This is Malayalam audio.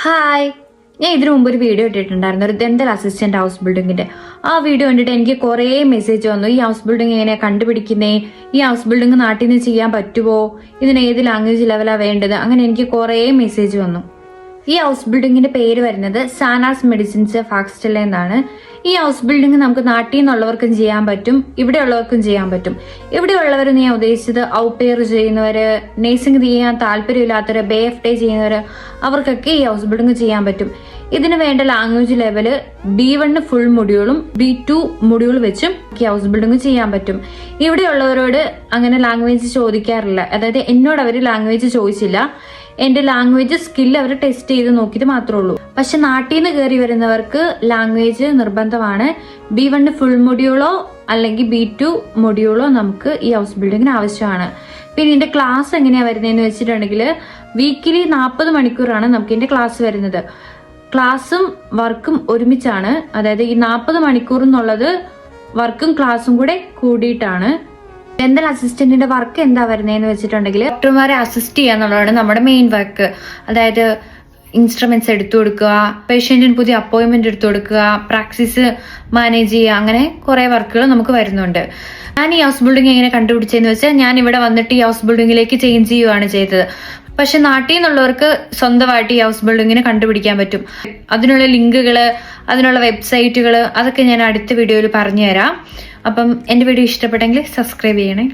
ഹായ്, ഞാൻ ഇതിനു മുമ്പ് ഒരു വീഡിയോ ഇട്ടിട്ടുണ്ടായിരുന്നു, ഒരു ഡെന്റൽ അസിസ്റ്റന്റ് ഹൗസ് ബിൽഡിങ്ങിന്റെ. ആ വീഡിയോ കണ്ടിട്ട് എനിക്ക് കുറേ മെസ്സേജ് വന്നു. ഈ ഹൗസ് ബിൽഡിംഗ് എങ്ങനെയാ കണ്ടുപിടിക്കുന്നേ, ഈ ഹൗസ് ബിൽഡിംഗ് നാട്ടിൽ നിന്ന് ചെയ്യാൻ പറ്റുമോ, ഇതിന് ഏത് ലാംഗ്വേജ് ലെവലാ വേണ്ടത്, അങ്ങനെ എനിക്ക് കുറേ മെസ്സേജ് വന്നു. ഈ ഹൗസ് ബിൽഡിങ്ങിന്റെ പേര് വരുന്നത് സാനാസ് മെഡിസിൻസ് ഫാക്സ്റ്റൽ എന്നാണ്. ഈ ഹൗസ് ബിൽഡിംഗ് നമുക്ക് നാട്ടിൽ നിന്നുള്ളവർക്കും ചെയ്യാൻ പറ്റും, ഇവിടെ ഉള്ളവർക്കും ചെയ്യാൻ പറ്റും. ഇവിടെ ഉള്ളവർ ഞാൻ ഉദ്ദേശിച്ചത് ഔപെയർ ചെയ്യുന്നവര്, നേഴ്സിംഗ് ചെയ്യാൻ താല്പര്യമില്ലാത്തവര്, BFD ചെയ്യുന്നവര്, അവർക്കൊക്കെ ഈ ഹൗസ് ബിൽഡിംഗ് ചെയ്യാൻ പറ്റും. ഇതിന് വേണ്ട ലാംഗ്വേജ് ലെവല് B1 ഫുൾ മൊഡ്യൂളും B2 മൊഡ്യൂൾ വെച്ചും ഈ ഹൗസ് ബിൽഡിംഗ് ചെയ്യാൻ പറ്റും. ഇവിടെ ഉള്ളവരോട് അങ്ങനെ ലാംഗ്വേജ് ചോദിക്കാറില്ല, അതായത് എന്നോട് അവർ ലാംഗ്വേജ് ചോദിച്ചില്ല. എന്റെ ലാംഗ്വേജ് സ്കില്ല് അവർ ടെസ്റ്റ് ചെയ്ത് നോക്കിയിട്ട് മാത്രമേ ഉള്ളൂ. പക്ഷെ നാട്ടിൽ നിന്ന് കയറി വരുന്നവർക്ക് ലാംഗ്വേജ് നിർബന്ധമാണ്. B1 ഫുൾ മൊഡ്യൂളോ അല്ലെങ്കിൽ B2 മൊഡ്യൂളോ നമുക്ക് ഈ ഹൗസ് ബിൽഡിങ്ങിന് ആവശ്യമാണ്. പിന്നെ ഇതിന്റെ ക്ലാസ് എങ്ങനെയാ വരുന്നതെന്ന് വെച്ചിട്ടുണ്ടെങ്കിൽ വീക്കിലി 40 മണിക്കൂറാണ് നമുക്ക് ഇതിന്റെ ക്ലാസ് വരുന്നത്. ക്ലാസ്സും വർക്കും ഒരുമിച്ചാണ്, അതായത് ഈ 40 മണിക്കൂർ എന്നുള്ളത് വർക്കും ക്ലാസ്സും കൂടെ കൂടിയിട്ടാണ്. ഡെന്റൽ അസിസ്റ്റന്റിന്റെ വർക്ക് എന്താ വരുന്നതെന്ന് വെച്ചിട്ടുണ്ടെങ്കിൽ ഡോക്ടർമാരെ അസിസ്റ്റ് ചെയ്യുക എന്നുള്ളതാണ് നമ്മുടെ മെയിൻ വർക്ക്. അതായത് ഇൻസ്ട്രുമെന്റ്സ് എടുത്തു കൊടുക്കുക, പേഷ്യന്റിന് പുതിയ അപ്പോയിന്റ്മെന്റ് എടുത്തു കൊടുക്കുക, പ്രാക്ടീസ് മാനേജ് ചെയ്യുക, അങ്ങനെ കുറെ വർക്കുകൾ നമുക്ക് വരുന്നുണ്ട്. ഞാൻ ഈ ഹൗസ് ബിൽഡിംഗ് എങ്ങനെ കണ്ടുപിടിച്ചതെന്ന് വെച്ചാൽ, ഞാൻ ഇവിടെ വന്നിട്ട് ഈ ഹൗസ് ബിൽഡിംഗിലേക്ക് ചേഞ്ച് ചെയ്യുകയാണ് ചെയ്തത്. പക്ഷെ നാട്ടിൽ നിന്നുള്ളവർക്ക് സ്വന്തമായിട്ട് ഈ ഹൗസ് ബിൽഡിങ്ങിന് കണ്ടുപിടിക്കാൻ പറ്റും. അതിനുള്ള ലിങ്കുകള്, അതിനുള്ള വെബ്സൈറ്റുകൾ, അതൊക്കെ ഞാൻ അടുത്ത വീഡിയോയിൽ പറഞ്ഞു തരാം. അപ്പം എൻ്റെ വീഡിയോ ഇഷ്ടപ്പെട്ടെങ്കിൽ സബ്സ്ക്രൈബ് ചെയ്യണേ.